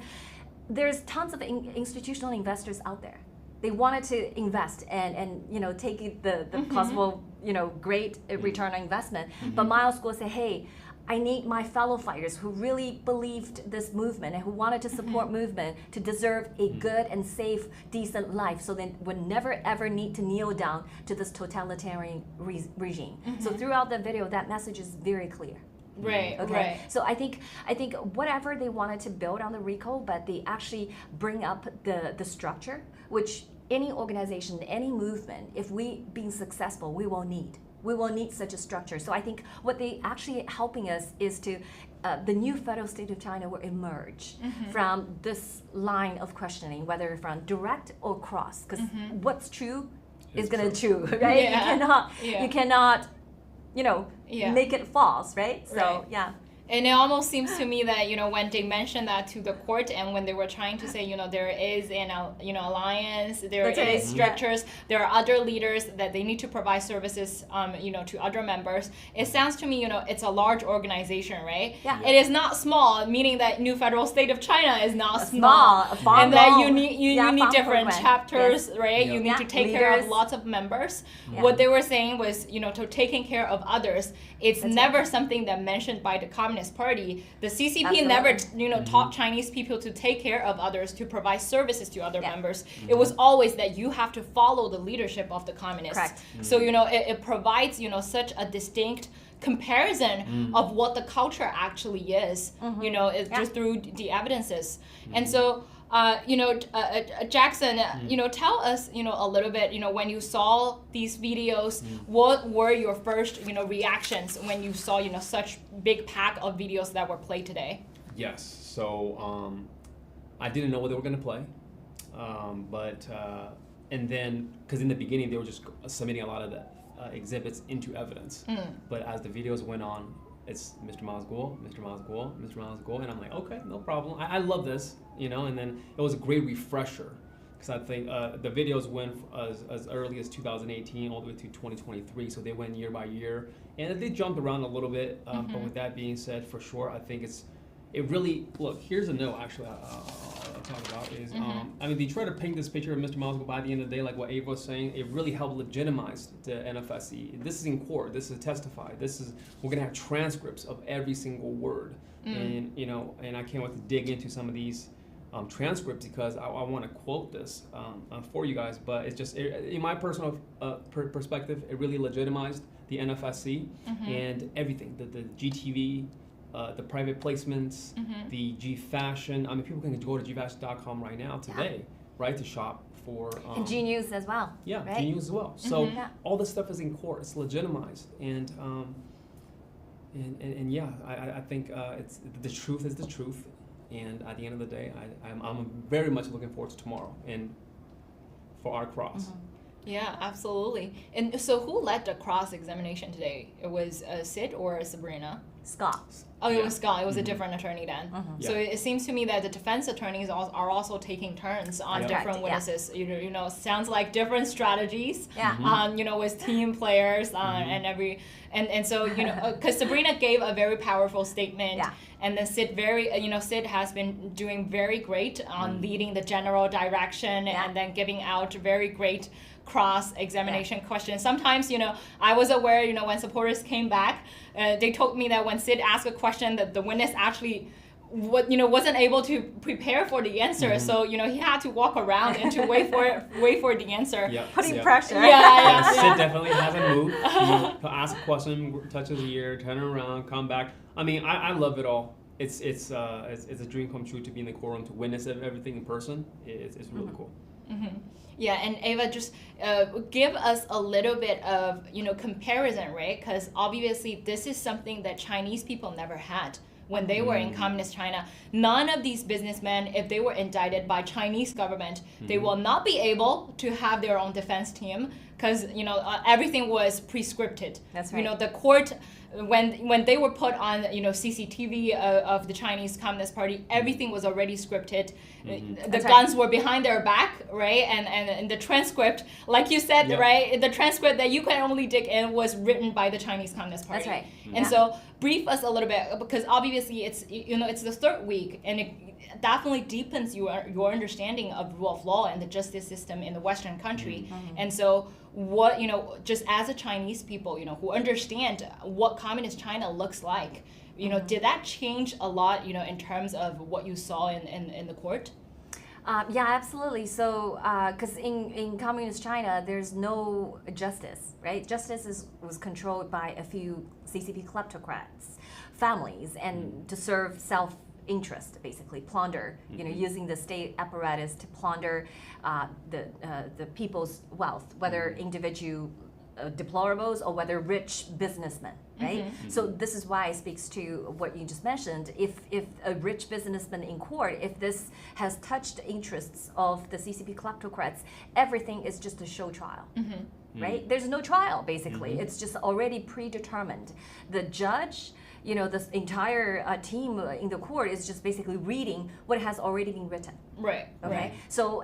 there's tons of institutional investors out there. They wanted to invest and take the possible great return on investment. But Miles Guo said, hey, I need my fellow fighters who really believed this movement and who wanted to support movement to deserve a good and safe, decent life, so they would never ever need to kneel down to this totalitarian regime. So throughout the video, that message is very clear. Right. Okay. Right. So I think whatever they wanted to build on the RICO, but they actually bring up the structure, which any organization, any movement, if we being successful, we will need. We will need such a structure. So I think what they actually helping us is to, the new federal state of China will emerge from this line of questioning, whether from direct or cross, because what's true is going to true, right? Yeah. You cannot, make it false, right? So And it almost seems to me that, when they mentioned that to the court and when they were trying to say, there is an, alliance, there is structures, there are other leaders that they need to provide services, to other members. It sounds to me, it's a large organization, right? Yeah. It is not small, meaning that New Federal State of China is not small. And that you need different chapters, right? Yeah. You need to take care of lots of members. What they were saying was, to taking care of others, it's never something that mentioned by the Communist Communist Party, the CCP Absolutely. never, taught Chinese people to take care of others, to provide services to other members. Mm-hmm. It was always that you have to follow the leadership of the communists. Correct. So, it provides, such a distinct comparison of what the culture actually is, just through the evidences. And so, Jackson, tell us, a little bit, when you saw these videos, what were your first, reactions when you saw, such big pack of videos that were played today? Yes. So I didn't know what they were going to play, and then because in the beginning they were just submitting a lot of the exhibits into evidence, but as the videos went on, it's Mr. Miles Guo, Mr. Miles Guo, Mr. Miles Guo, and I'm like, okay, no problem. I love this, and then it was a great refresher because I think the videos went as early as 2018 all the way to 2023, so they went year by year, and they jumped around a little bit, but with that being said, for sure, I think it really, look, here's a note actually I'll talk about is, they try to paint this picture of Mr. Miles Guo by the end of the day, like what Ava was saying, it really helped legitimize the NFSC. This is in court, this is testified, we're gonna have transcripts of every single word. And, and I can't wait to dig into some of these transcripts because I wanna quote this for you guys, but it's just, in my personal perspective, it really legitimized the NFSC and everything, the GTV, the private placements, the G Fashion. People can go to gfashion.com right now today, right, to shop for. And G News as well. Yeah, right? G News as well. So all this stuff is in court. It's legitimized, and yeah, I think it's the truth is the truth, and at the end of the day, I'm very much looking forward to tomorrow and for our cross. Yeah, absolutely. And so who led the cross-examination today? It was Sid or Sabrina? Scott. Oh, it was Scott. It was a different attorney then. So it seems to me that the defense attorneys are also taking turns on different witnesses. Sounds like different strategies. With team players and so because Sabrina gave a very powerful statement. And then Sid Sid has been doing very great on leading the general direction and then giving out very great cross-examination questions. Sometimes, I was aware, when supporters came back, they told me that when Sid asked a question that the witness actually wasn't able to prepare for the answer. So, he had to walk around and to wait for the answer. Putting pressure. Sid definitely hasn't moved. He'll ask a question, touches the ear, turn around, come back. I love it all. It's a dream come true to be in the courtroom, to witness everything in person. It's really cool. Yeah, and Ava, just give us a little bit of comparison, right? Because obviously this is something that Chinese people never had when they were in communist China. None of these businessmen, if they were indicted by Chinese government, they will not be able to have their own defense team because everything was pre-scripted. That's right. The court. When they were put on CCTV of the Chinese Communist Party, everything was already scripted. The guns were behind their back, right? And the transcript, like you said, right? The transcript that you can only dig in was written by the Chinese Communist Party. That's right. And so brief us a little bit, because obviously it's it's the third week, and it definitely deepens your understanding of rule of law and the justice system in the Western country. And so what just as a Chinese people who understand what communist China looks like, did that change a lot in terms of what you saw in the court? Yeah, absolutely. So, because in communist China, there's no justice, right? Justice was controlled by a few CCP kleptocrats, families, and to serve self-interest, basically plunder. Using the state apparatus to plunder the people's wealth, whether individual deplorables or whether rich businessmen, right? So this is why it speaks to what you just mentioned. If a rich businessman in court, if this has touched the interests of the CCP kleptocrats, everything is just a show trial. Right? There's no trial, basically. It's just already predetermined. The judge, this entire team in the court is just basically reading what has already been written. Right. Okay. Right. So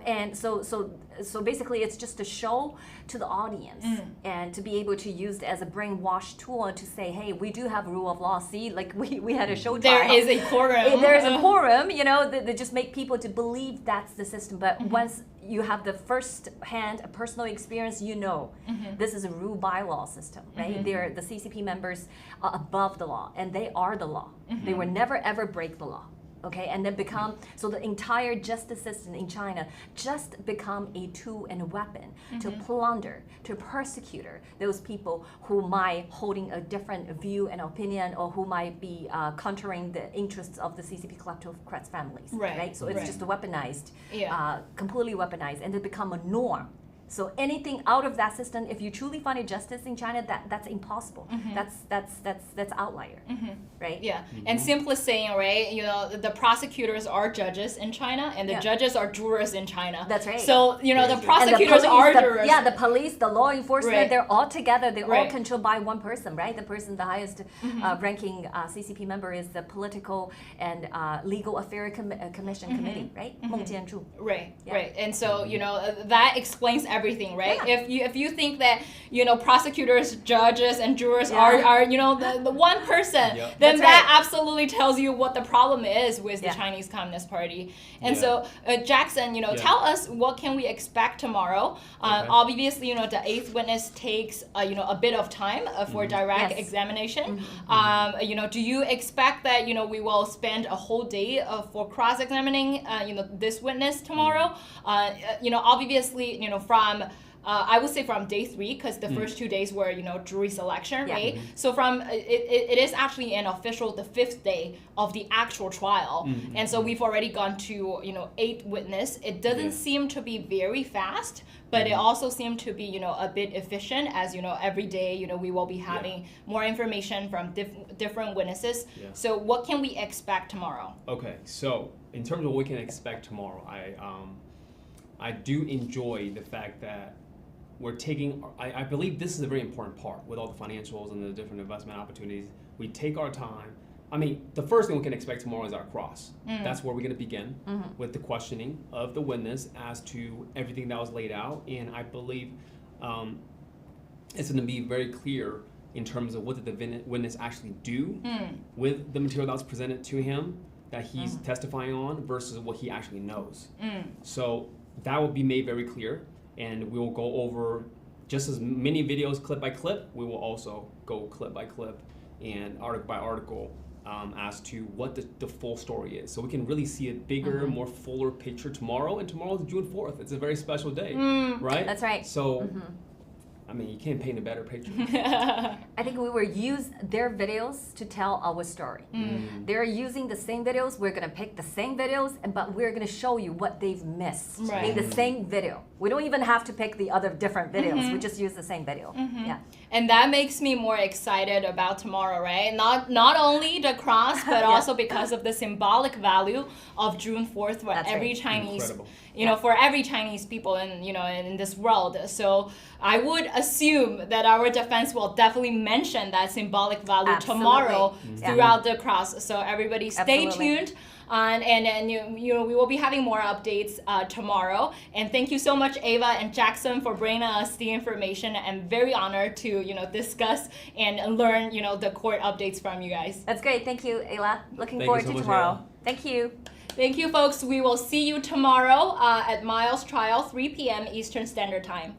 basically, it's just a show to the audience and to be able to use it as a brainwash tool and to say, hey, we do have rule of law. See, like we had a show trial. There is a quorum. There is a quorum. They just make people to believe that's the system. But once you have the first-hand personal experience, you know this is a rule by law system, right? The CCP members are above the law, and they are the law. They will never ever break the law. Okay, and then become, so the entire justice system in China just become a tool and a weapon to plunder, to persecute those people who might holding a different view and opinion, or who might be countering the interests of the CCP kleptocrats families, right? So it's just weaponized, completely weaponized, and it become a norm. So anything out of that system, if you truly find a justice in China, that's impossible. That's outlier, right? Yeah, and simply saying, right, you know, the prosecutors are judges in China, and the judges are jurors in China. That's right. So, you know, the And prosecutors are jurors. Yeah, the police, the law enforcement, they're all together. They're all Right. controlled by one person, right? The person, the highest ranking CCP member is the Political and Legal Affairs Commission Committee, right? Meng Jianzhu. Right, Yeah. right. And so, you know, that explains everything, right? Yeah. If you think that, you know, prosecutors, judges, and jurors are you know, the one person, then That's that right. absolutely tells you what the problem is with the Yeah. Chinese Communist Party. And so, Jackson, you know, tell us what can we expect tomorrow. Obviously, you know, the eighth witness takes, you know, a bit of time for direct Yes. examination. You know, do you expect that, you know, we will spend a whole day for cross-examining, you know, this witness tomorrow? You know, obviously, you know, from I would say from day 3, because the first 2 days were, you know, jury selection, right? So from it is actually an official the 5th day of the actual trial, and so we've already gone to, you know, 8 witness. It doesn't seem to be very fast, but it also seemed to be, you know, a bit efficient, as you know, every day, you know, we will be having more information from different witnesses. So what can we expect tomorrow? Okay, so in terms of what we can expect tomorrow, I do enjoy the fact that we're taking, I believe this is a very important part with all the financials and the different investment opportunities. We take our time. I mean, the first thing we can expect tomorrow is our cross. That's where we're going to begin with the questioning of the witness as to everything that was laid out. And I believe it's going to be very clear in terms of what did the witness actually do with the material that was presented to him that he's testifying on versus what he actually knows. So that will be made very clear, and we will go over just as many videos clip by clip. We will also go clip by clip and article by article as to what the full story is. So we can really see a bigger, more fuller picture tomorrow, and tomorrow is June 4th. It's a very special day, right? That's right. So, I mean, you can't paint a better picture. I think we will use their videos to tell our story. They're using the same videos. We're going to pick the same videos, but we're going to show you what they've missed in the same video. We don't even have to pick the other different videos. We just use the same video. Yeah. And that makes me more excited about tomorrow, right? Not only the cross, but also because of the symbolic value of June 4th for every Chinese, you know, for every Chinese people in, you know, in this world. So I would assume that our defense will definitely mention that symbolic value tomorrow throughout the cross. So everybody stay tuned. And you know, we will be having more updates tomorrow. And thank you so much, Ava and Jackson, for bringing us the information. I'm very honored to, you know, discuss and learn, you know, the court updates from you guys. That's great. Thank you, Ayla. Looking forward to tomorrow. Thank you. Thank you, folks. We will see you tomorrow at Miles' trial, 3 p.m. Eastern Standard Time.